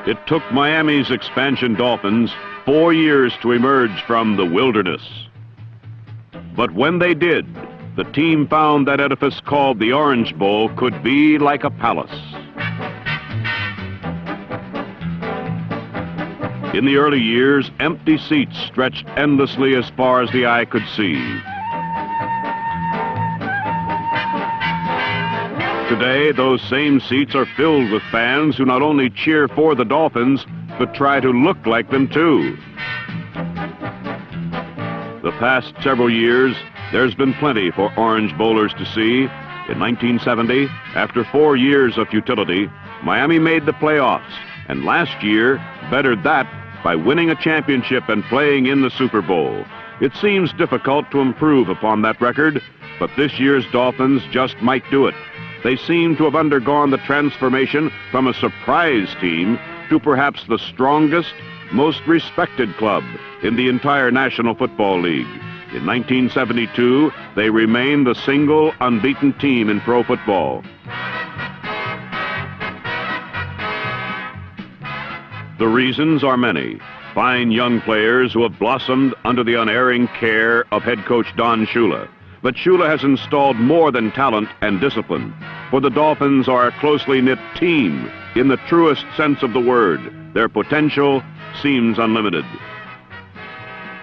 It took Miami's expansion Dolphins 4 years to emerge from the wilderness. But when they did, the team found that edifice called the Orange Bowl could be like a palace. In the early years, empty seats stretched endlessly as far as the eye could see. Today, those same seats are filled with fans who not only cheer for the Dolphins, but try to look like them too. The past several years, there's been plenty for Orange Bowlers to see. In 1970, after 4 years of futility, Miami made the playoffs, and last year bettered that by winning a championship and playing in the Super Bowl. It seems difficult to improve upon that record, but this year's Dolphins just might do it. They seem to have undergone the transformation from a surprise team to perhaps the strongest, most respected club in the entire National Football League. In 1972, they remained the single unbeaten team in pro football. The reasons are many. Fine young players who have blossomed under the unerring care of head coach Don Shula. But Shula has installed more than talent and discipline, for the Dolphins are a closely knit team in the truest sense of the word. Their potential seems unlimited.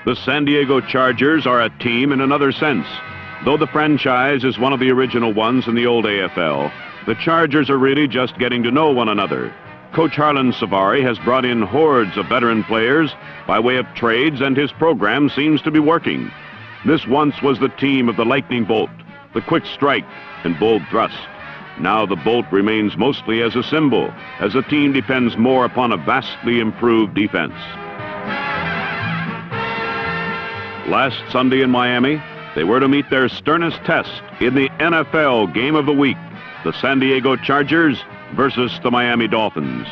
The San Diego Chargers are a team in another sense. Though the franchise is one of the original ones in the old AFL, the Chargers are really just getting to know one another. Coach Harlan Savari has brought in hordes of veteran players by way of trades, and his program seems to be working. This once was the team of the lightning bolt, the quick strike, and bold thrust. Now the bolt remains mostly as a symbol, as the team depends more upon a vastly improved defense. Last Sunday in Miami, they were to meet their sternest test in the NFL Game of the Week, the San Diego Chargers versus the Miami Dolphins.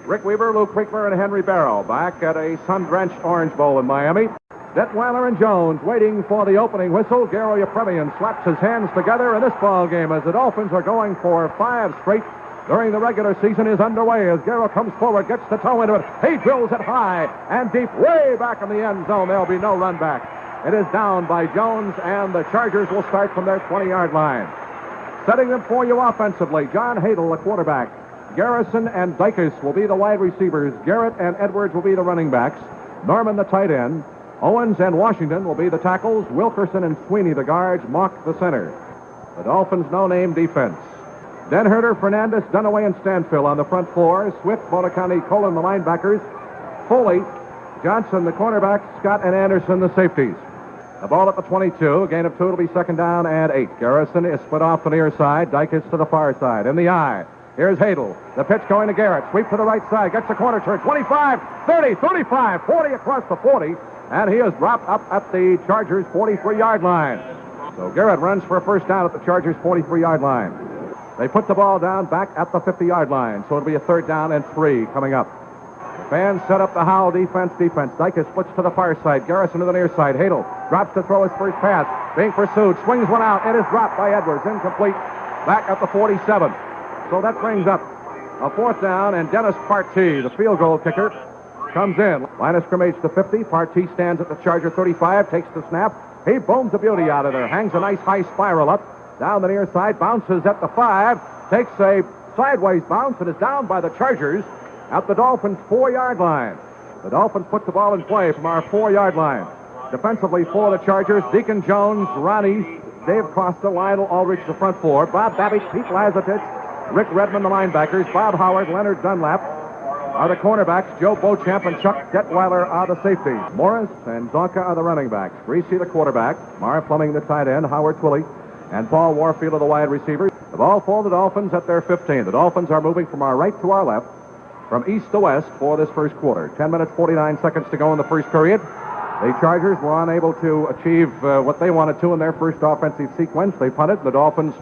Rick Weaver, Lou Kriegler, and Henry Barrow back at a sun-drenched Orange Bowl in Miami. Detweiler and Jones waiting for the opening whistle. Garo Yepremian slaps his hands together in this ball game as the Dolphins are going for 5 straight during the regular season is underway as Garo comes forward, gets the toe into it. He drills it high and deep, way back in the end zone. There'll be no run back. It is down by Jones, and the Chargers will start from their 20-yard line. Setting them for you offensively, John Hadel, the quarterback. Garrison and Dykes will be the wide receivers. Garrett and Edwards will be the running backs. Norman, the tight end. Owens and Washington will be the tackles. Wilkerson and Sweeney, the guards. Mock, the center. The Dolphins' no-name defense. Denherter, Fernandez, Dunaway, and Stanfill on the front four. Swift, Bonacani, Colin, the linebackers. Foley, Johnson, the cornerbacks. Scott and Anderson, the safeties. The ball at the 22. A gain of 2. It'll be second down and 8. Garrison is split off the near side. Dykes to the far side. In the eye. Here's Hadel. The pitch going to Garrett. Sweep to the right side. Gets the corner turn. 25, 30, 35, 40 across the 40. And he is dropped up at the Chargers' 43-yard line. So Garrett runs for a first down at the Chargers' 43-yard line. They put the ball down back at the 50-yard line. So it'll be a third down and 3 coming up. The fans set up the Howell defense. Dykes splits to the far side. Garrison to the near side. Hadel drops to throw his first pass. Being pursued. Swings one out. It is dropped by Edwards. Incomplete. Back at the 47. So that brings up a fourth down, and Dennis Partee, the field goal kicker, comes in. Line of scrimmage to 50. Partee stands at the Charger 35, takes the snap. He booms the beauty out of there. Hangs a nice high spiral up. Down the near side, bounces at the 5, takes a sideways bounce, and is down by the Chargers at the Dolphins' 4-yard line. The Dolphins put the ball in play from our 4-yard line. Defensively for the Chargers, Deacon Jones, Ronnie, Dave Costa, Lionel Aldrich, the front four. Bob Babbage, Pete Lazatich, Rick Redmond, the linebackers. Bob Howard, Leonard Dunlap are the cornerbacks. Joe Beauchamp and Chuck Detweiler are the safeties. Morris and Zonka are the running backs. Greasy, the quarterback. Mara Fleming, the tight end. Howard Twilley and Paul Warfield are the wide receivers. The ball for the Dolphins at their 15. The Dolphins are moving from our right to our left, from east to west for this first quarter. 10 minutes, 49 seconds to go in the first period. The Chargers were unable to achieve what they wanted to in their first offensive sequence. They punted. The Dolphins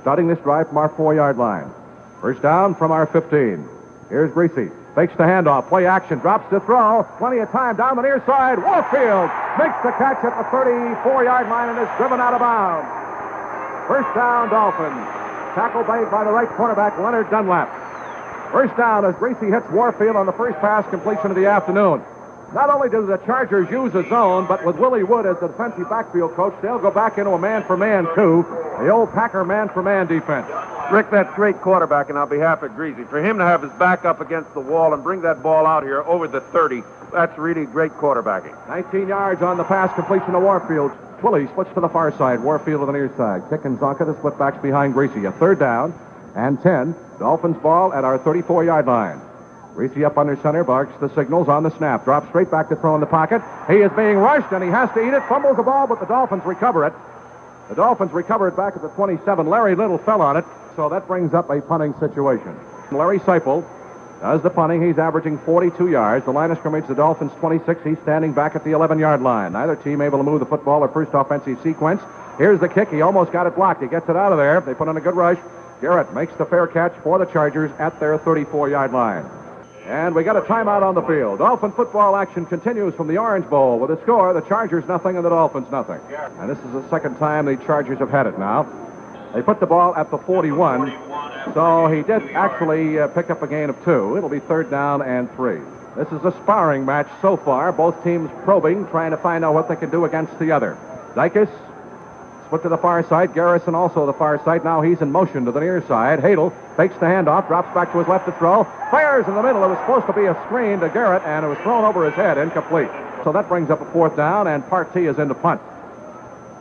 starting this drive from our 4-yard line. First down from our 15. Here's Greasy. Fakes the handoff. Play action. Drops to throw. Plenty of time down the near side. Warfield makes the catch at the 34-yard line and is driven out of bounds. First down, Dolphins. Tackle made by the right quarterback, Leonard Dunlap. First down as Greasy hits Warfield on the first pass completion of the afternoon. Not only do the Chargers use a zone, but with Willie Wood as the defensive backfield coach, they'll go back into a man-for-man, too. The old Packer man-for-man defense. Rick, that's great quarterbacking on behalf of Greasy. For him to have his back up against the wall and bring that ball out here over the 30, that's really great quarterbacking. 19 yards on the pass completion of Warfield. Twilley splits to the far side. Warfield to the near side. Kick and Zonka, the split backs behind Greasy. A third down and 10. Dolphins ball at our 34-yard line. Greasy up under center, barks the signals on the snap. Drops straight back to throw in the pocket. He is being rushed, and he has to eat it. Fumbles the ball, but the Dolphins recover it. The Dolphins recover it back at the 27. Larry Little fell on it, so that brings up a punting situation. Larry Seipel does the punting. He's averaging 42 yards. The line of scrimmage, the Dolphins 26. He's standing back at the 11-yard line. Neither team able to move the football their first offensive sequence. Here's the kick. He almost got it blocked. He gets it out of there. They put in a good rush. Garrett makes the fair catch for the Chargers at their 34-yard line. And we got a timeout on the field. Dolphin football action continues from the Orange Bowl with a score, the Chargers nothing and the Dolphins nothing. And this is the second time the Chargers have had it now. They put the ball at the 41, so he did actually pick up a gain of 2. It'll be third down and 3. This is a sparring match so far. Both teams probing, trying to find out what they can do against the other. Dykes split to the far side. Garrison also the far side. Now he's in motion to the near side. Hadel fakes the handoff, drops back to his left to throw. Fires in the middle. It was supposed to be a screen to Garrett, and it was thrown over his head, incomplete. So that brings up a fourth down, and Partee is in to punt.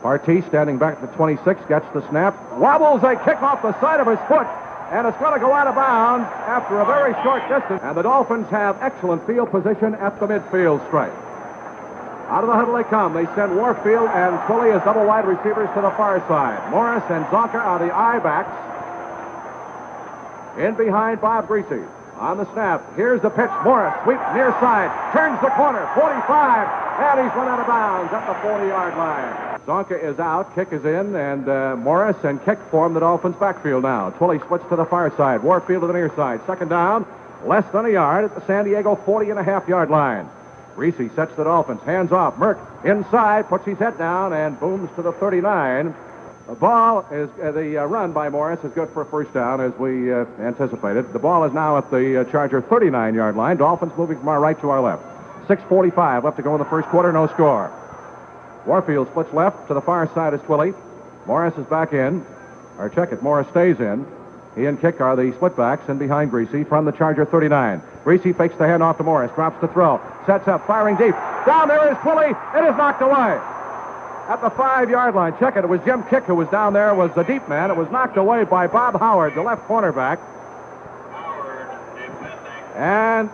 Partee standing back at the 26, gets the snap. Wobbles a kick off the side of his foot, and it's going to go out of bounds after a very short distance. And the Dolphins have excellent field position at the midfield stripe. Out of the huddle they come. They send Warfield and Twilley as double wide receivers to the far side. Morris and Zonka are the I-backs. In behind Bob Greasy. On the snap, here's the pitch. Morris sweeps near side, turns the corner, 45, and he's run out of bounds at the 40-yard line. Zonka is out, kick is in, and Morris and Kick form the Dolphins' backfield now. Twilley splits to the far side, Warfield to the near side. Second down, less than a yard at the San Diego 40-and-a-half-yard line. Greasy sets the Dolphins, hands off. Merck inside, puts his head down, and booms to the 39. The ball is, the run by Morris is good for a first down, as we anticipated. The ball is now at the Charger 39-yard line. Dolphins moving from our right to our left. 6:45 left to go in the first quarter, no score. Warfield splits left to the far side is Twilley. Morris is back in. Or check it, Morris stays in. He and Kick are the splitbacks in behind Greasy from the Charger 39. Greasy fakes the handoff to Morris, drops the throw, sets up, firing deep. Down there is Twilley. It is knocked away. At the 5-yard line. Check it. It was Jim Kick who was down there, was the deep man. It was knocked away by Bob Howard, the left cornerback. And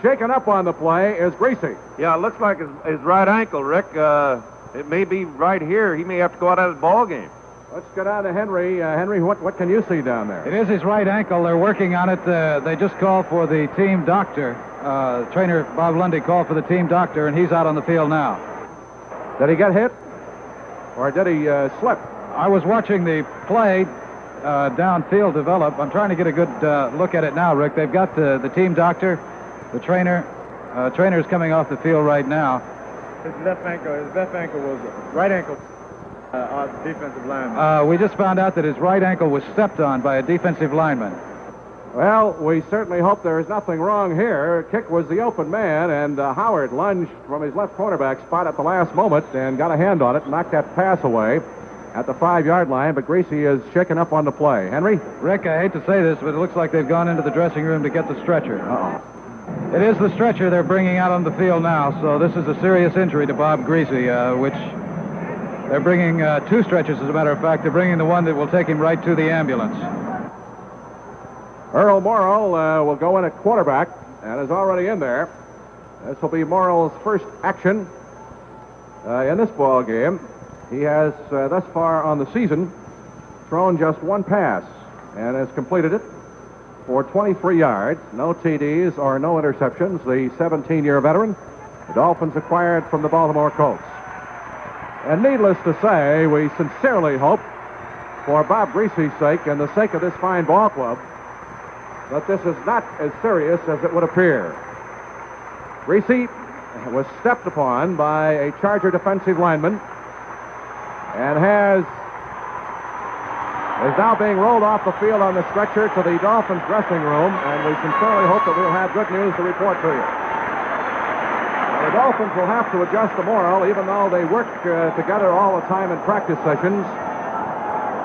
shaken up on the play is Greasy. Yeah, it looks like his right ankle, Rick. It may be right here. He may have to go out of his ball game. Let's go down to Henry. Henry, what can you see down there? It is his right ankle. They're working on it. They just called for the team doctor. Trainer Bob Lundy called for the team doctor, and he's out on the field now. Did he get hit? Or did he slip? I was watching the play downfield develop. I'm trying to get a good look at it now, Rick. They've got the team doctor, the trainer. Trainer's coming off the field right now. His left ankle was right ankle on the defensive lineman. We just found out that his right ankle was stepped on by a defensive lineman. Well, we certainly hope there is nothing wrong here. Kick was the open man, and Howard lunged from his left cornerback spot at the last moment and got a hand on it, knocked that pass away at the 5-yard line, but Greasy is shaken up on the play. Henry? Rick, I hate to say this, but it looks like they've gone into the dressing room to get the stretcher. Uh-oh. It is the stretcher they're bringing out on the field now, so this is a serious injury to Bob Greasy, which they're bringing 2 stretchers, as a matter of fact. They're bringing the one that will take him right to the ambulance. Earl Morrill will go in at quarterback and is already in there. This will be Morrill's first action in this ball game. He has thus far on the season thrown just 1 pass and has completed it for 23 yards. No TDs or no interceptions. The 17-year veteran, the Dolphins acquired from the Baltimore Colts. And needless to say, we sincerely hope, for Bob Greasy's sake and the sake of this fine ball club, that this is not as serious as it would appear. Greasy was stepped upon by a Charger defensive lineman and has is now being rolled off the field on the stretcher to the Dolphins dressing room, and we sincerely hope that we'll have good news to report to you. The Dolphins will have to adjust to Morrill, even though they work together all the time in practice sessions.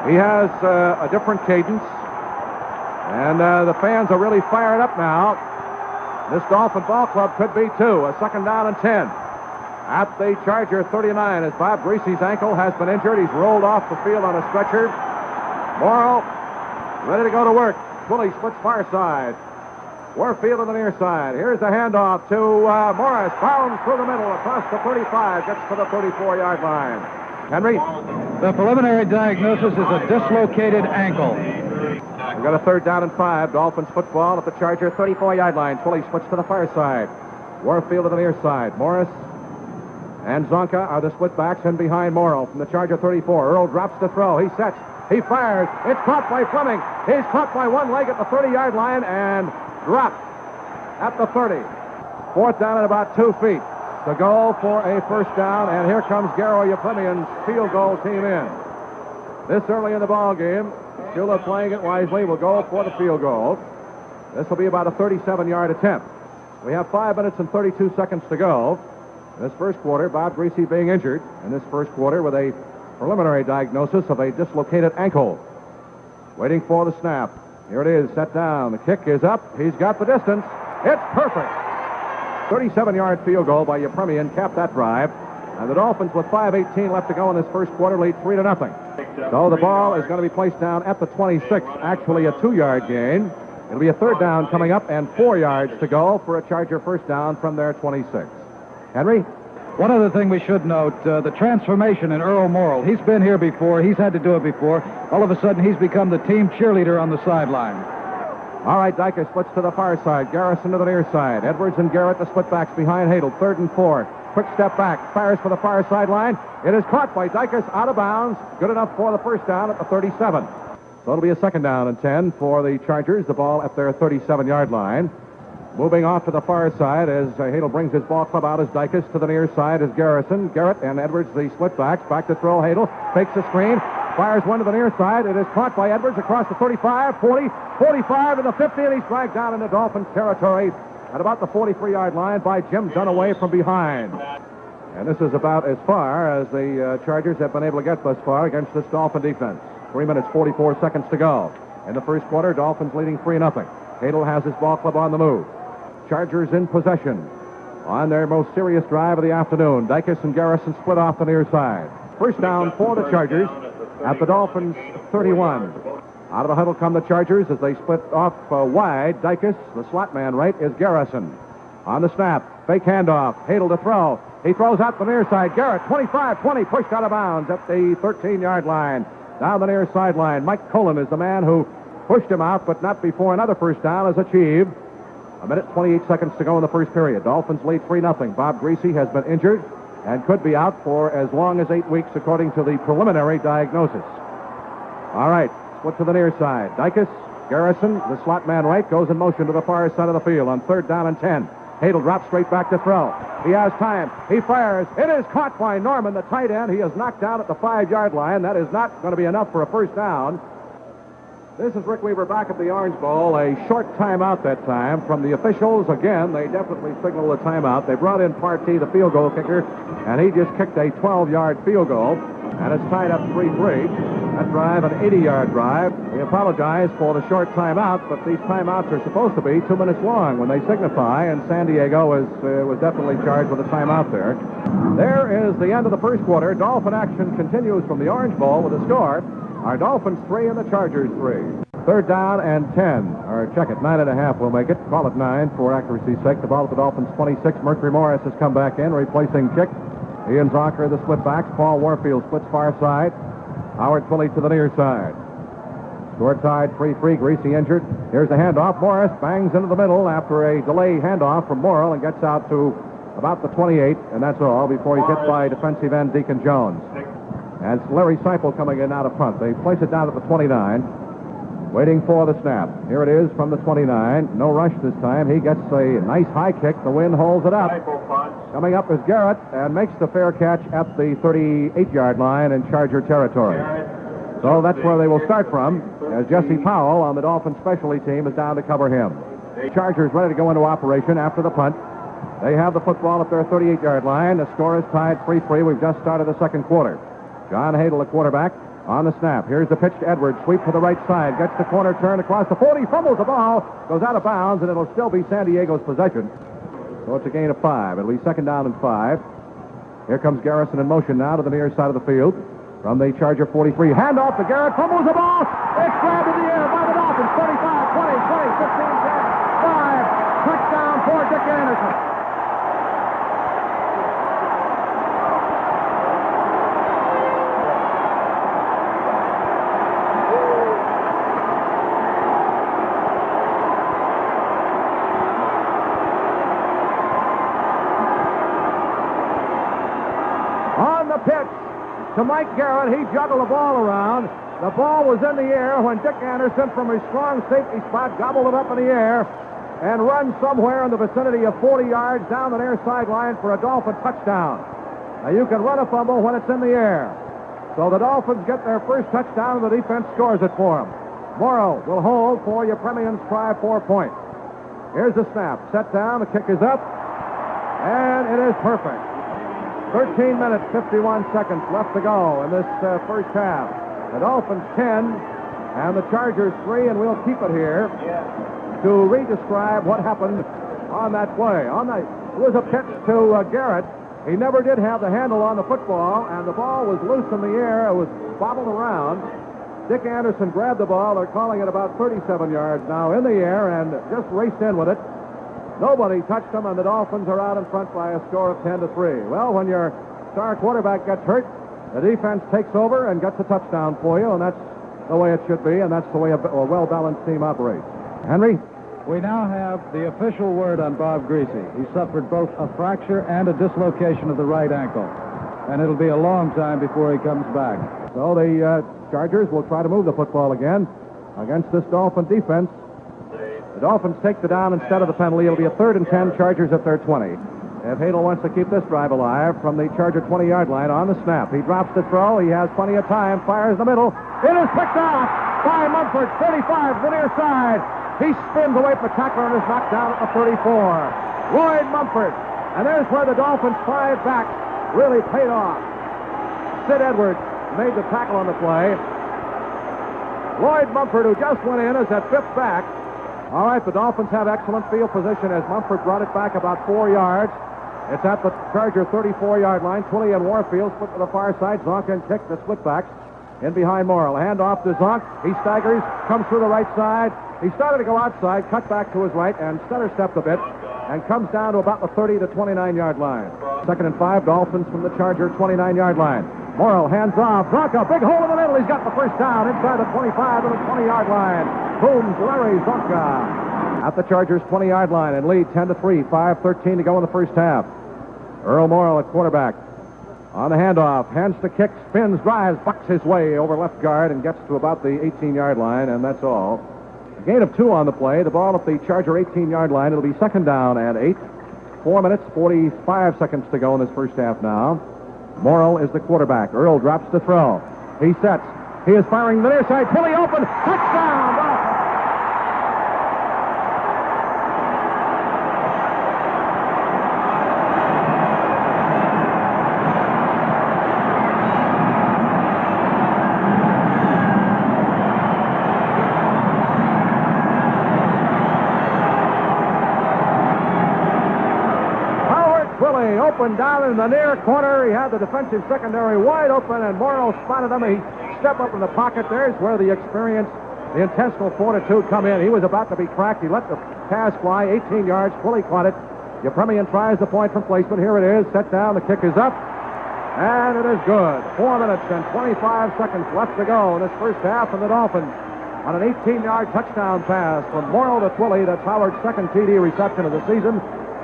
He has a different cadence, and the fans are really fired up now. This Dolphin ball club could be two. A second down and 10. At the Charger 39, as Bob Greasy's ankle has been injured. He's rolled off the field on a stretcher. Morrill ready to go to work. Twilley splits far side. Warfield on the near side. Here's the handoff to Morris. Bounds through the middle across the 35. Gets to the 34-yard line. Henry? The preliminary diagnosis is a dislocated ankle. We've got a third down and 5. Dolphins football at the Charger 34-yard line. Twilley splits to the far side. Warfield on the near side. Morris and Zonka are the split backs in behind Morrill from the Charger 34. Earl drops the throw. He sets. He fires. It's caught by Fleming. He's caught by one leg at the 30-yard line and dropped at the 30. Fourth down at about 2 feet to go for a first down. And here comes Garo Yepremian's field goal team in. This early in the ball game, Shula playing it wisely will go for the field goal. This will be about a 37-yard attempt. We have 5 minutes and 32 seconds to go. In this first quarter, Bob Greasy being injured in this first quarter with a preliminary diagnosis of a dislocated ankle. Waiting for the snap. Here it is, set down. The kick is up. He's got the distance. It's perfect. 37-yard field goal by Yepremian capped that drive. And the Dolphins, with 5:18 left to go in this first quarter, lead 3-0. So the ball is going to be placed down at the 26, actually a 2-yard gain. It'll be a third down coming up and 4 yards to go for a Charger first down from their 26. Henry? One other thing we should note, the transformation in Earl Morrill. He's been here before. He's had to do it before. All of a sudden, he's become the team cheerleader on the sideline. All right, Dyker splits to the far side. Garrison to the near side. Edwards and Garrett, the split backs behind Hadel. 3rd and 4. Quick step back. Fires for the far sideline. It is caught by Dykers out of bounds. Good enough for the first down at the 37. So it'll be a second down and 10 for the Chargers. The ball at their 37-yard line. Moving off to the far side as Hadel brings his ball club out as Dykes. To the near side is Garrison. Garrett and Edwards, the split backs. Back to throw. Hadel fakes a screen. Fires one to the near side. It is caught by Edwards across the 35, 40, 45, and the 50, and he's dragged down into Dolphins territory at about the 43-yard line by Jim Dunaway from behind. And this is about as far as the Chargers have been able to get thus far against this Dolphin defense. 3 minutes, 44 seconds to go. In the first quarter, Dolphins leading 3-0. Hadel has his ball club on the move. Chargers in possession on their most serious drive of the afternoon. Dykes and Garrison split off the near side. First down for the Chargers at the Dolphins' 31. Out of the huddle come the Chargers as they split off wide. Dykes, the slot man right, is Garrison. On the snap, fake handoff. Hadel to throw. He throws out the near side. Garrett, 25-20, pushed out of bounds at the 13-yard line. Down the near sideline. Mike Colon is the man who pushed him out, but not before another first down is achieved. 1 minute, 28 seconds to go in the first period. Dolphins lead 3-0. Bob Greasy has been injured and could be out for as long as 8 weeks, according to the preliminary diagnosis. All right, split to the near side. Dykes, Garrison, the slot man right, goes in motion to the far side of the field on 3rd down and 10. Hadel drops straight back to throw. He has time. He fires. It is caught by Norman, the tight end. He is knocked down at the 5-yard line. That is not going to be enough for a first down. This is Rick Weaver back at the Orange Bowl. A short timeout that time from the officials. Again, they definitely signaled a timeout. They brought in Partee, the field goal kicker, and he just kicked a 12-yard field goal, and it's tied up 3-3. That drive, an 80-yard drive. We apologize for the short timeout, but these timeouts are supposed to be 2 minutes long when they signify, and San Diego was definitely charged with a timeout there. There is the end of the first quarter. Dolphin action continues from the Orange Bowl with a score. Our Dolphins 3 and the Chargers 3. 3rd down and 10. Or check it, 9.5 we'll make it. Call it 9 for accuracy's sake. The ball at the Dolphins 26. Mercury Morris has come back in, replacing Chick. Ian Zonker, the split backs. Paul Warfield splits far side. Howard Twilley to the near side. Score tied 3-3. Greasy injured. Here's the handoff. Morris bangs into the middle after a delay handoff from Morrill and gets out to about the 28, and that's all before he's hit by defensive end Deacon Jones. And it's Larry Seipel coming in out of front. They place it down at the 29, waiting for the snap. Here it is from the 29. No rush this time. He gets a nice high kick. The wind holds it up. Coming up is Garrett and makes the fair catch at the 38-yard line in Charger territory. So that's where they will start from, as Jesse Powell on the Dolphins specialty team is down to cover him. Chargers ready to go into operation after the punt. They have the football at their 38-yard line. The score is tied 3-3. We've just started the second quarter. John Hadle, the quarterback, on the snap. Here's the pitch to Edwards. Sweep to the right side. Gets the corner turn across the 40. Fumbles the ball. Goes out of bounds, and it'll still be San Diego's possession. So it's a gain of 5. It'll be second down and 5. Here comes Garrison in motion now to the near side of the field. From the Charger 43. Handoff to Garrett. Fumbles the ball. It's grabbed in the air by the Dolphins. 35, 20, 20, 15, 10, 5. Touchdown for Dick Anderson. On the pitch to Mike Garrett, he juggled the ball around. The ball was in the air when Dick Anderson, from his strong safety spot, gobbled it up in the air and run somewhere in the vicinity of 40 yards down the near sideline for a Dolphin touchdown. Now, you can run a fumble when it's in the air. So the Dolphins get their first touchdown, and the defense scores it for them. Morrow will hold for your Premians try 4 points. Here's the snap. Set down. The kick is up, and it is perfect. 13 minutes, 51 seconds left to go in this first half. The Dolphins 10 and the Chargers 3, and we'll keep it here to re-describe what happened on that play. It was a pitch to Garrett. He never did have the handle on the football, and the ball was loose in the air. It was bobbled around. Dick Anderson grabbed the ball. They're calling it about 37 yards now in the air and just raced in with it. Nobody touched them, and the Dolphins are out in front by a score of 10-3. Well, when your star quarterback gets hurt, the defense takes over and gets a touchdown for you, and that's the way it should be, and that's the way a well-balanced team operates. Henry? We now have the official word on Bob Greasy. He suffered both a fracture and a dislocation of the right ankle, and it'll be a long time before he comes back. So the Chargers will try to move the football again against this Dolphin defense. The Dolphins take the down instead of the penalty. It'll be a 3rd and 10, Chargers at their 20. If Hadle wants to keep this drive alive from the Charger 20-yard line on the snap. He drops the throw. He has plenty of time. Fires the middle. It is picked off by Mumford. 35 to the near side. He spins away from the tackler and is knocked down at the 34. Lloyd Mumford. And there's where the Dolphins' 5 backs really paid off. Sid Edwards made the tackle on the play. Lloyd Mumford, who just went in, is at 5th back. All right, the Dolphins have excellent field position as Mumford brought it back about 4 yards. It's at the Charger 34-yard line. Twilley and Warfield split to the far side. Zonk and kick the splitbacks in behind Morrill. Hand off to Zonk. He staggers, comes through the right side. He started to go outside, cut back to his right, and stutter stepped a bit, and comes down to about the 30 to 29-yard line. 2nd and 5, Dolphins from the Charger 29-yard line. Morrill hands off. Zonka, big hole in the middle. He's got the first down inside the 25 to the 20-yard line. Booms Larry Zonka at the Chargers 20-yard line and lead 10-3. 5:13 to go in the first half. Earl Morrill at quarterback. On the handoff, hands to kick, spins, drives, bucks his way over left guard and gets to about the 18-yard line, and that's all. A gain of 2 on the play. The ball at the Charger 18-yard line. It'll be 2nd down and 8. 4 minutes, 45 seconds to go in this first half now. Morrill is the quarterback. Earl drops to throw. He sets. He is firing the near side. Twilley open. Touchdown! Dolphins. Open down in the near corner. He had the defensive secondary wide open, and Morrill spotted him. He stepped up in the pocket. There's where the experience, the intentional fortitude come in. He was about to be cracked. He let the pass fly 18 yards. Fully caught it. Yepremian tries the point from placement. Here it is. Set down. The kick is up, and it is good. 4 minutes and 25 seconds left to go in this first half, and the Dolphins on an 18-yard touchdown pass from Morrill to Twilley. That's Howard's 2nd TD reception of the season.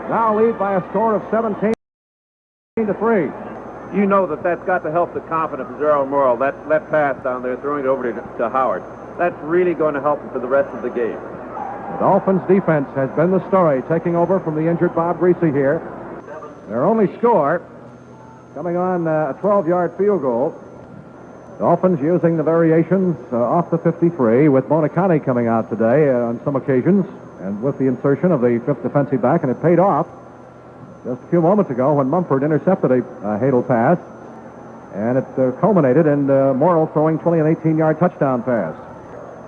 Now lead by a score of 17-3. You know that's got to help the confidence of Earl Morrill. That pass down there, throwing it over to Howard. That's really going to help him for the rest of the game. The Dolphins' defense has been the story, taking over from the injured Bob Greasy here. Their only score coming on a 12-yard field goal Dolphins using the variations off the 53 with Bonacani coming out today on some occasions and with the insertion of the fifth defensive back, and it paid off just a few moments ago when Mumford intercepted a Hadel pass, and it culminated in Morrill throwing 20 and 18-yard touchdown pass.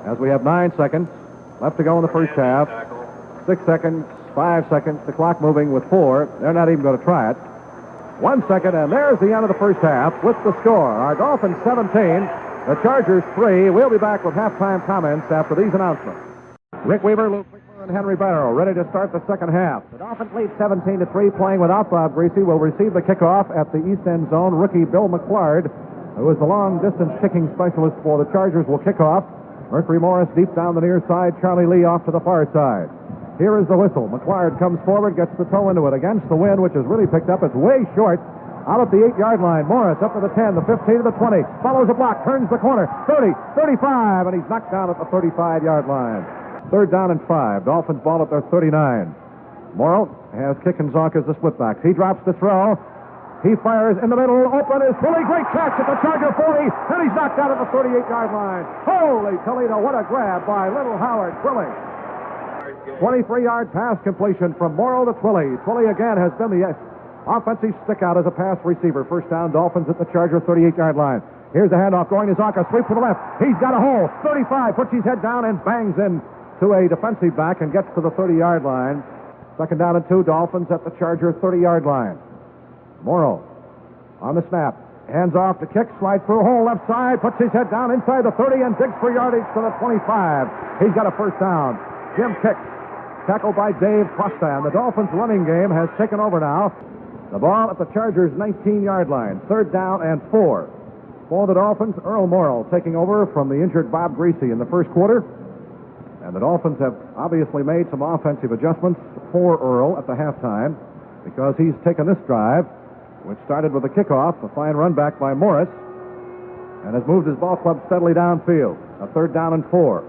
As we have 9 seconds left to go in the first half, 6 seconds, 5 seconds, the clock moving with 4. They're not even going to try it. 1 second, and there's the end of the first half with the score. Our Dolphins 17, the Chargers 3. We'll be back with halftime comments after these announcements. Rick Weaver, Lou Quickler, and Henry Barrow ready to start the second half. The Dolphins lead 17-3, playing without Bob Greasy, will receive the kickoff at the east end zone. Rookie Bill McClard, who is the long-distance kicking specialist for the Chargers, will kick off. Mercury Morris deep down the near side. Charlie Lee off to the far side. Here is the whistle. McClard comes forward, gets the toe into it against the wind, which has really picked up. It's way short. Out at the 8-yard line. Morris up to the 10, the 15 to the 20. Follows a block, turns the corner. 30, 35, and he's knocked down at the 35-yard line. Third down and 5. Dolphins ball at their 39. Morrill has Kick and Zonk as the splitbacks. He drops the throw. He fires in the middle. Open is Philly. Great catch at the Charger 40, and he's knocked out at the 38-yard line. Holy Toledo, what a grab by little Howard Twilly. 23-yard pass completion from Morrill to Twilly. Twilly again has been the offensive stick out as a pass receiver. First down, Dolphins at the Charger 38-yard line. Here's the handoff going to Zonka. Sweep to the left. He's got a hole. 35, puts his head down and bangs in to a defensive back and gets to the 30-yard line. Second down and 2, Dolphins at the Charger 30-yard line. Morrill on the snap. Hands off to Kick, slide through, hole left side, puts his head down inside the 30 and digs for yardage to the 25. He's got a first down. Jim Kick, tackled by Dave Costa, and the Dolphins' running game has taken over now. The ball at the Chargers' 19-yard line. Third down and 4. For the Dolphins, Earl Morrill taking over from the injured Bob Greasy in the first quarter. And the Dolphins have obviously made some offensive adjustments for Earl at the halftime because he's taken this drive, which started with a kickoff, a fine run back by Morris, and has moved his ball club steadily downfield. A third down and 4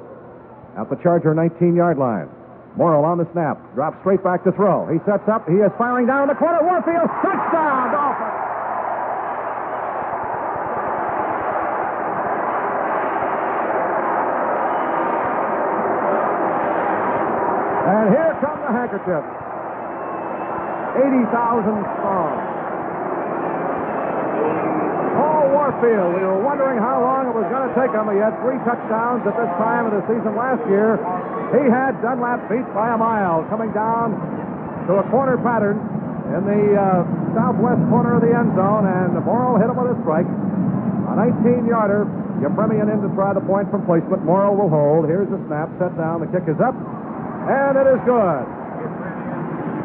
at the Charger 19-yard line. Morrill on the snap, drops straight back to throw. He sets up, he is firing down the corner. Warfield, touchdown, Dolphins! And here come the handkerchiefs. 80,000 strong. Paul Warfield, we were wondering how long it was going to take him. He had 3 touchdowns at this time of the season last year. He had Dunlap beat by a mile, coming down to a corner pattern in the southwest corner of the end zone, and Morrill hit him with a strike. A 19-yarder. Yepremian in to try the point from placement. Morrill will hold. Here's the snap, set down. The kick is up, and it is good.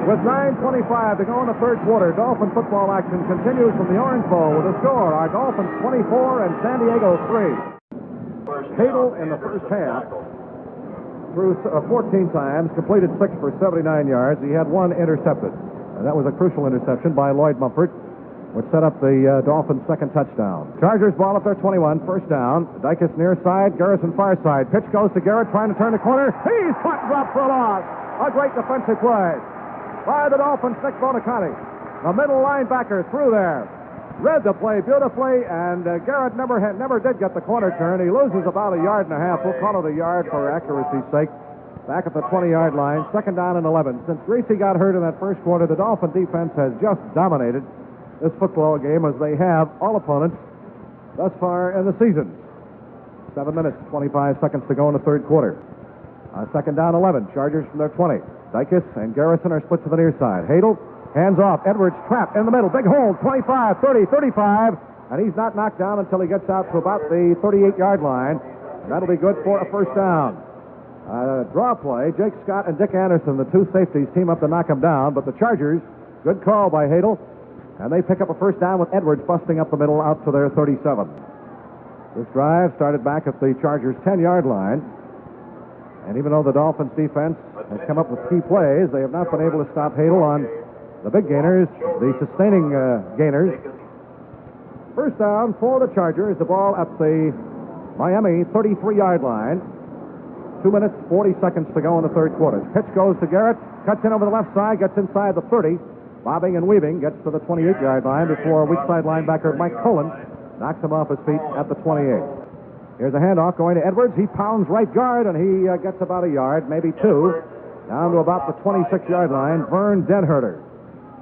With 9:25 to go in the third quarter, Dolphin football action continues from the Orange Bowl with a score. Our Dolphins 24 and San Diego 3. Hadel in the first half threw 14 times, completed 6 for 79 yards. He had 1 intercepted. And that was a crucial interception by Lloyd Mumford, which set up the Dolphins' second touchdown. Chargers ball at their 21, first down. Dykes near side, Garrison far side. Pitch goes to Garrett, trying to turn the corner. He's caught and dropped for a loss. A great defensive play by the Dolphins, Nick Bonacani. The middle linebacker through there. Read the play beautifully, and Garrett never did get the corner turn. He loses about 1.5 yards. We'll call it a yard for accuracy's sake. Back at the 20-yard line, second down and 11. Since Greasy got hurt in that first quarter, the Dolphin defense has just dominated this football game as they have all opponents thus far in the season. 7 minutes, 25 seconds to go in the third quarter. Second down, 11. Chargers from their 20. Dykes and Garrison are split to the near side. Hadel, hands off. Edwards trapped in the middle. Big hole, 25, 30, 35. And he's not knocked down until he gets out to about the 38-yard line. And that'll be good for a first down. Draw play. Jake Scott and Dick Anderson, the 2 safeties, team up to knock him down. But the Chargers, good call by Hadel. And they pick up a first down with Edwards busting up the middle out to their 37. This drive started back at the Chargers' 10-yard line. And even though the Dolphins' defense has come up with key plays, they have not been able to stop Hadel on the big gainers, the sustaining gainers. First down for the Chargers. The ball at the Miami 33-yard line. 2 minutes, 40 seconds to go in the third quarter. Pitch goes to Garrett. Cuts in over the left side. Gets inside the 30. Bobbing and weaving. Gets to the 28-yard line before weak side linebacker Mike Cullen Knocks him off his feet at the 28. Here's a handoff going to Edwards. He pounds right guard, and he gets about a yard, maybe two, down to about the 26-yard line. Vern Denherter,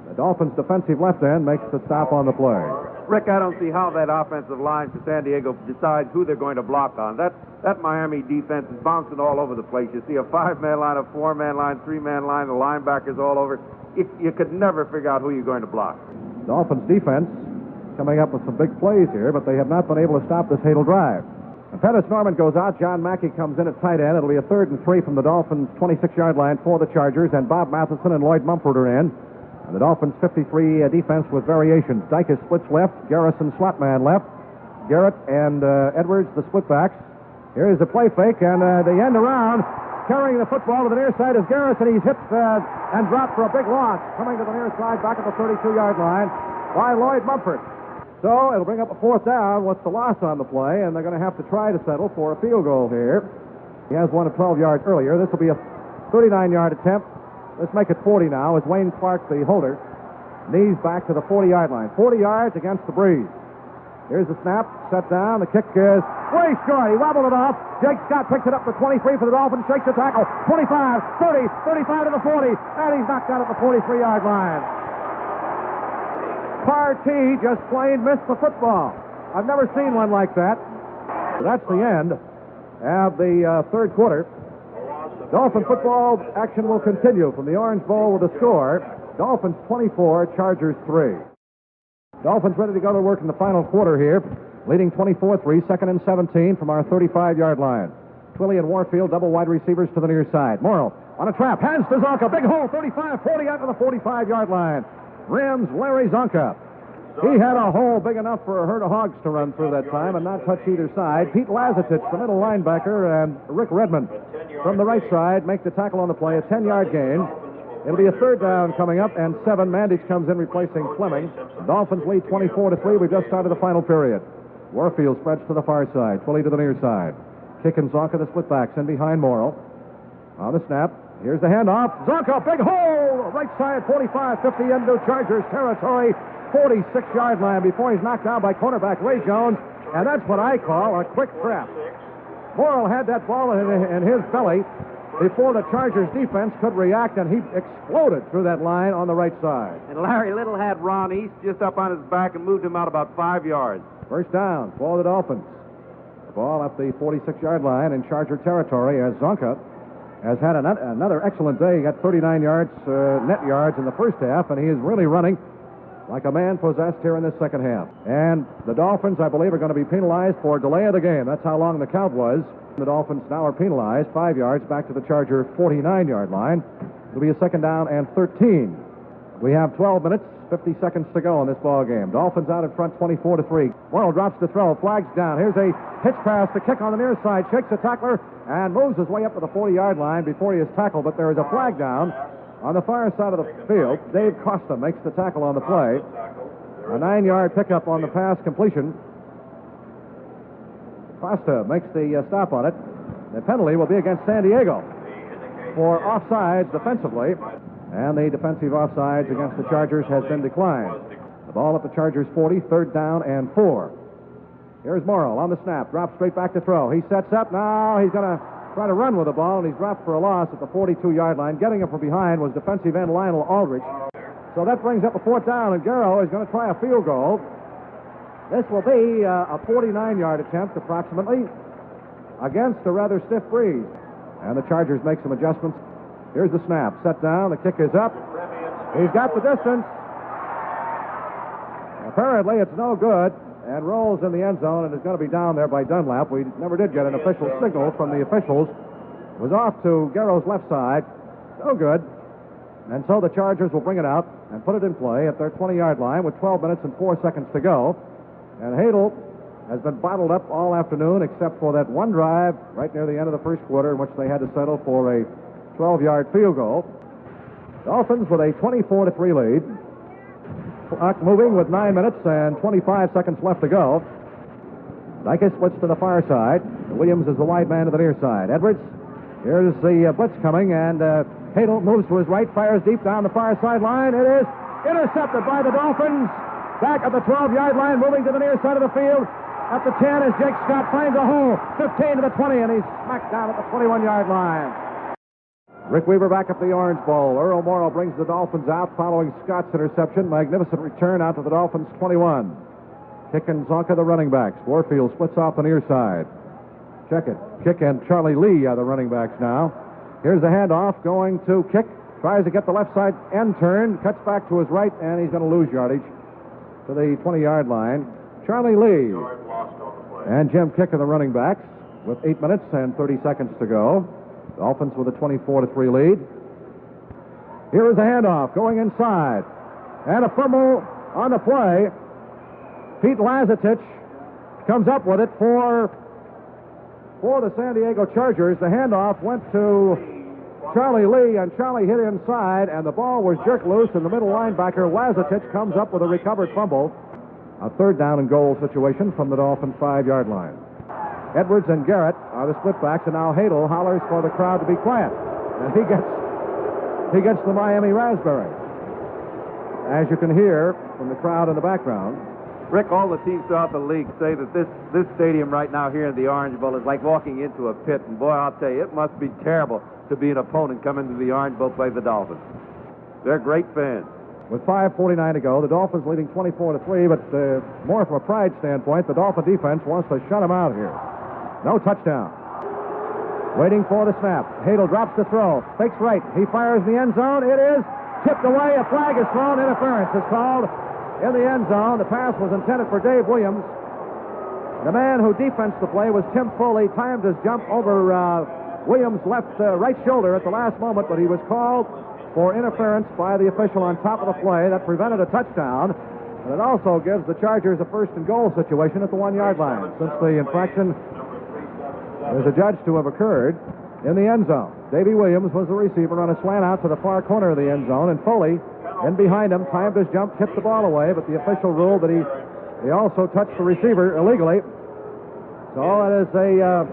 the Dolphins' defensive left end, makes the stop on the play. Rick, I don't see how that offensive line for San Diego decides who they're going to block on. That Miami defense is bouncing all over the place. You see a 5-man line, a 4-man line, 3-man line, the linebackers all over. You could never figure out who you're going to block. Dolphins defense coming up with some big plays here, but they have not been able to stop this Hadel drive. And Pettis Norman goes out. John Mackey comes in at tight end. It'll be a 3rd and 3 from the Dolphins' 26-yard line for the Chargers, and Bob Matheson and Lloyd Mumford are in. And the Dolphins' 53 defense with variations. Dykes splits left, Garrison slot man left, Garrett and Edwards the split backs. Here's the play fake, and the end around. Carrying the football to the near side is Garrison. He's hit and dropped for a big loss. Coming to the near side, back at the 32-yard line by Lloyd Mumford. So it'll bring up a 4th down with the loss on the play, and they're going to have to try to settle for a field goal here. He has one at 12 yards earlier. This will be a 39-yard attempt. Let's make it 40 now as Wayne Clark, the holder, knees back to the 40-yard line. 40 yards against the breeze. Here's the snap, set down. The kick is way short. He wobbled it off. Jake Scott picks it up for 23 for the Dolphins, shakes the tackle. 25, 30, 35 to the 40, and he's knocked out at the 43-yard line. Partee just plain missed the football. I've never seen one like that. That's the end of the third quarter. Dolphin football action will continue from the Orange Bowl with a score. Dolphins 24, Chargers 3. Dolphins ready to go to work in the final quarter here, leading 24-3, 2nd and 17 from our 35-yard line. Twilley and Warfield, double wide receivers to the near side. Morrill on a trap, hands to Zonka, big hole, 35, 40 out to the 45-yard line. Rims Larry Zonka. He had a hole big enough for a herd of hogs to run through that time and not touch either side. Pete Lazatich, the middle linebacker, and Rick Redmond from the right side make the tackle on the play, a 10-yard gain. It'll be a 3rd down coming up, and 7. Mandich comes in replacing Fleming. The Dolphins lead 24-3. We just started the final period. Warfield spreads to the far side, Twilley to the near side. Kick and Zonka, the split backs, in behind Morrill. On the snap, here's the handoff. Zonka, big hole! Right side, 45-50 into Chargers territory. 46-yard line before he's knocked down by cornerback Ray Jones, and that's what I call a quick trap. Morrill had that ball in his belly before the Chargers defense could react, and he exploded through that line on the right side. And Larry Little had Ron East just up on his back and moved him out about 5 yards. 1st down for the Dolphins. The ball up the 46-yard line in Charger territory as Zonka has had another excellent day. He got 39 yards, net yards in the first half, and he is really running like a man possessed here in this second half. And the Dolphins, I believe, are going to be penalized for delay of the game. That's how long the count was. The Dolphins now are penalized 5 yards back to the Charger 49-yard line. It'll be a 2nd down and 13. We have 12 minutes, 50 seconds to go in this ball game. Dolphins out in front 24-3. Morrill drops the throw, flags down. Here's a pitch pass, the kick on the near side, shakes the tackler and moves his way up to the 40-yard line before he is tackled, but there is a flag down. On the far side of the field, Dave Costa makes the tackle on the play. A 9-yard pickup on the pass completion. Costa makes the stop on it. The penalty will be against San Diego for offsides defensively. And the defensive offsides against the Chargers has been declined. The ball at the Chargers 40, 3rd down and 4. Here's Morrill on the snap, drops straight back to throw. He sets up, now he's going to try to run with the ball, and he's dropped for a loss at the 42-yard line. Getting him from behind was defensive end Lionel Aldrich. So that brings up a 4th down, and Garrow is going to try a field goal. This will be a 49-yard attempt, approximately, against a rather stiff breeze. And the Chargers make some adjustments. Here's the snap, set down, the kick is up. He's got the distance. Apparently, it's no good. And rolls in the end zone and is going to be down there by Dunlap. We never did get an official signal from the officials. It was off to Garrow's left side. No good. And so the Chargers will bring it out and put it in play at their 20-yard line with 12 minutes and 4 seconds to go. And Hadel has been bottled up all afternoon except for that one drive right near the end of the first quarter in which they had to settle for a 12-yard field goal. Dolphins with a 24-3 lead. Clock moving with 9 minutes and 25 seconds left to go. Dykes splits to the far side. Williams is the wide man to the near side. Edwards, here's the blitz coming, and Hadel moves to his right, fires deep down the far sideline. It is intercepted by the Dolphins. Back at the 12-yard line, moving to the near side of the field. At the 10 as Jake Scott finds a hole. 15 to the 20, and he's smacked down at the 21-yard line. Rick Weaver back at the Orange Bowl. Earl Morrow brings the Dolphins out following Scott's interception. Magnificent return out to the Dolphins' 21. Kick and Zonka, the running backs. Warfield splits off the near side. Check it. Kick and Charlie Lee are the running backs now. Here's the handoff going to Kick. Tries to get the left side end turn. Cuts back to his right, and he's going to lose yardage to the 20-yard line. Charlie Lee and Jim Kick are the running backs with 8 minutes and 30 seconds to go. Dolphins with a 24-3 lead. Here is the handoff going inside. And a fumble on the play. Pete Lazatich comes up with it for the San Diego Chargers. The handoff went to Charlie Lee, and Charlie hit inside, and the ball was jerked loose, and the middle linebacker, Lazatich, comes up with a recovered fumble. A third down and goal situation from the Dolphins' 5-yard line. Edwards and Garrett are the split backs, and now Hadel hollers for the crowd to be quiet. And he gets the Miami raspberry, as you can hear from the crowd in the background. Rick, all the teams throughout the league say that this stadium right now here in the Orange Bowl is like walking into a pit. And boy, I'll tell you, it must be terrible to be an opponent come into the Orange Bowl play the Dolphins. They're great fans. With 5:49 to go, the Dolphins leading 24-3, but more from a pride standpoint, the Dolphin defense wants to shut them out here. No touchdown. Waiting for the snap. Hadel drops the throw. Fakes right. He fires in the end zone. It is tipped away. A flag is thrown. Interference is called in the end zone. The pass was intended for Dave Williams. The man who defensed the play was Tim Foley. Timed his jump over Williams' right shoulder at the last moment, but he was called for interference by the official on top of the play. That prevented a touchdown. And it also gives the Chargers a first and goal situation at the 1-yard line, since the infraction is adjudged to have occurred in the end zone. Davey Williams was the receiver on a slant out to the far corner of the end zone, and Foley, in behind him, timed his jump, tipped the ball away, but the official ruled that he also touched the receiver illegally. So it is a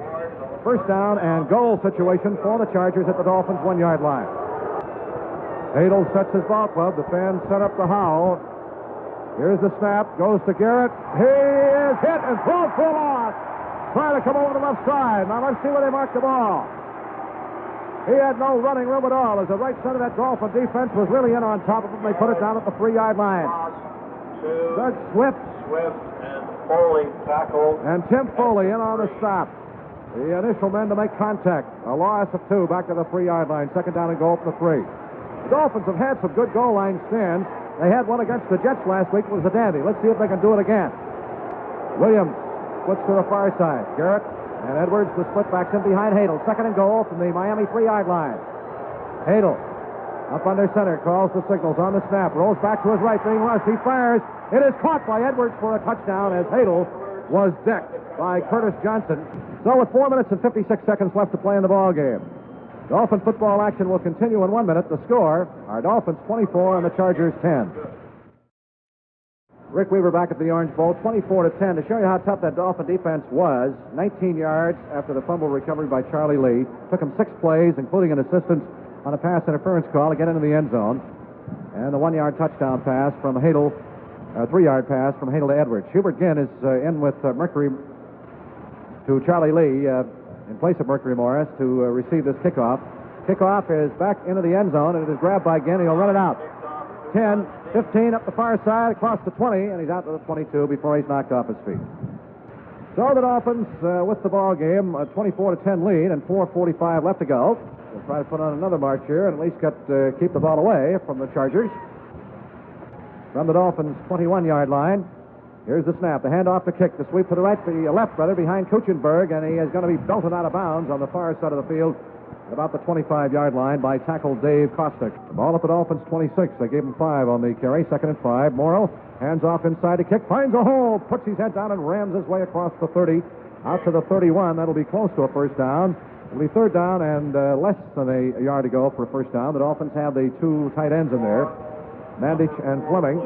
first down and goal situation for the Chargers at the Dolphins' 1-yard line. Hadel sets his ball club. The fans set up the howl. Here's the snap. Goes to Garrett. He is hit and thrown for a loss. Trying to come over the left side. Now let's see where they mark the ball. He had no running room at all, as the right center of that Dolphin defense was really in on top of him. They put it down at the 3-yard line. Doug Swift and Foley tackled. And Tim Foley in on the stop. The initial men to make contact. A loss of 2 back to the 3-yard line. Second down and goal from the 3. The Dolphins have had some good goal line stands. They had one against the Jets last week. It was a dandy. Let's see if they can do it again. Williams splits to the far side. Garrett and Edwards, the split backs in behind Hadel. Second and goal from the Miami 3-yard line. Hadel up under center, calls the signals on the snap, rolls back to his right, being rushed. He fires. It is caught by Edwards for a touchdown, as Hadel was decked by Curtis Johnson. So with 4 minutes and 56 seconds left to play in the ball game, Dolphin football action will continue in 1 minute. The score are Dolphins 24 and the Chargers 10. Rick Weaver back at the Orange Bowl, 24-10. To show you how tough that Dolphin defense was, 19 yards after the fumble recovery by Charlie Lee. Took him 6 plays, including an assistance on a pass interference call to get into the end zone. And the 1-yard touchdown pass from Hadel, 3-yard pass from Hadel to Edwards. Hubert Ginn is in with Mercury to Charlie Lee in place of Mercury Morris to receive this kickoff. Kickoff is back into the end zone, and it is grabbed by Ginn. He'll run it out. 10, 15 up the far side, across the 20, and he's out to the 22 before he's knocked off his feet. So the Dolphins with the ball game, a 24-10 lead, and 4:45 left to go. We'll try to put on another march here and at least keep the ball away from the Chargers. From the Dolphins' 21-yard line, here's the snap. The handoff to Kick. The sweep to the right, the left, rather, behind Kuchenberg, and he is going to be belted out of bounds on the far side of the field at about the 25-yard line by tackle Dave Kostick. The ball at the Dolphins' 26. They gave him 5 on the carry. Second and 5. Morrow hands off inside to Kick. Finds a hole. Puts his head down and rams his way across the 30 out to the 31. That'll be close to a first down. It'll be third down and less than a yard to go for a first down. The Dolphins have the 2 tight ends in there, Mandich and Fleming.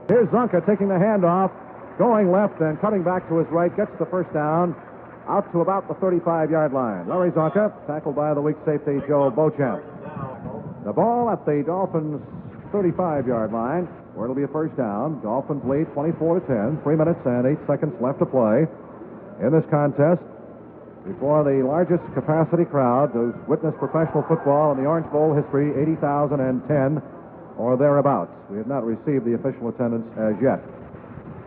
Here's Zonka taking the handoff, going left and cutting back to his right. Gets the first down out to about the 35-yard line. Larry Zonka, tackled by the weak safety Joe Beauchamp. The ball at the Dolphins' 35-yard line. where it'll be a first down. Dolphins lead 24-10. 3 minutes and 8 seconds left to play in this contest before the largest capacity crowd to witness professional football in the Orange Bowl history, 80,010 or thereabouts. We have not received the official attendance as yet.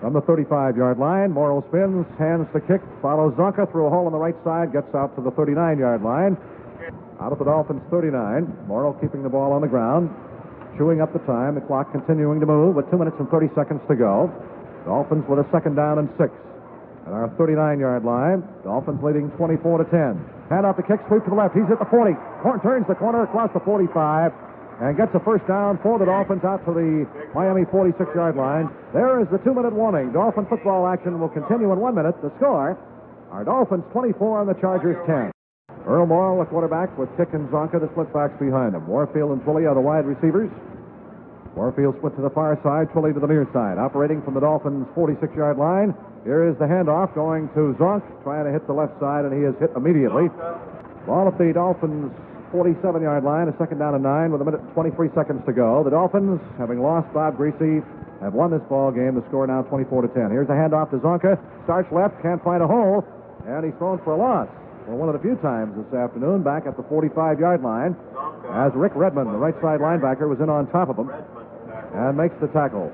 From the 35-yard line, Morrill spins, hands the kick, follows Zonka through a hole on the right side, gets out to the 39-yard line. Out of the Dolphins' 39, Morrill keeping the ball on the ground, chewing up the time, the clock continuing to move with 2 minutes and 30 seconds to go. Dolphins with a second down and 6. At our 39-yard line, Dolphins leading 24-10. Hand off the kick, sweep to the left. He's at the 40. Turns the corner across the 45 and gets a first down for the Dolphins out to the Miami 46-yard line. There is the 2-minute warning. Dolphin football action will continue in 1 minute. The score, our Dolphins 24 and the Chargers 10. Earl Morrill, the quarterback, with Tick and Zonka, the split backs behind him. Warfield and Twilley are the wide receivers. Warfield split to the far side, Twilley to the near side. Operating from the Dolphins' 46-yard line, here is the handoff going to Zonk, trying to hit the left side, and he is hit immediately. Ball at the Dolphins' 47-yard line, a second down and 9 with 1 minute and 23 seconds to go. The Dolphins, having lost Bob Greasy, have won this ball game. The score now 24-10. Here's a handoff to Zonka. Starts left, can't find a hole, and he's thrown for a loss. For one of the few times this afternoon, back at the 45-yard line, as Rick Redmond, the right side linebacker, was in on top of him and makes the tackle.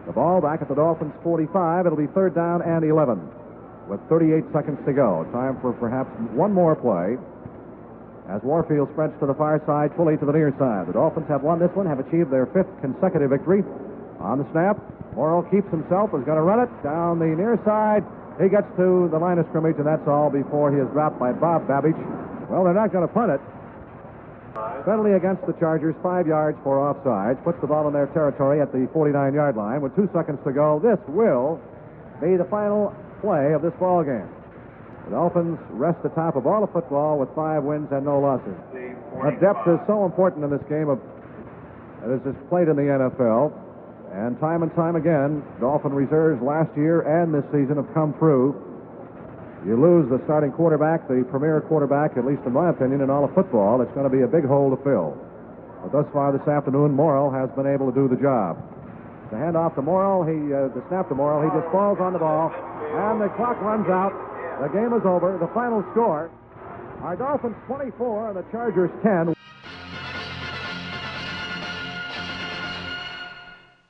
The ball back at the Dolphins' 45. It'll be third down and 11 with 38 seconds to go. Time for perhaps one more play as Warfield spreads to the far side, Twilley to the near side. The Dolphins have won this one, have achieved their 5th consecutive victory. On the snap, Morrill keeps himself, is going to run it down the near side. He gets to the line of scrimmage, and that's all before he is dropped by Bob Babbage. Well, they're not going to punt it. Penalty against the Chargers, 5 yards for offsides. Puts the ball in their territory at the 49-yard line. With 2 seconds to go, this will be the final play of this ball game. The Dolphins rest atop of all of football with 5 wins and no losses. Now, depth is so important in this game that is played in the NFL. And time again, Dolphin reserves last year and this season have come through. You lose the starting quarterback, the premier quarterback, at least in my opinion, in all of football. It's going to be a big hole to fill. But thus far this afternoon, Morrill has been able to do the job. The handoff to Morrill, the snap to Morrill, he just falls on the ball, and the clock runs out. The game is over. The final score, our Dolphins 24 and the Chargers 10.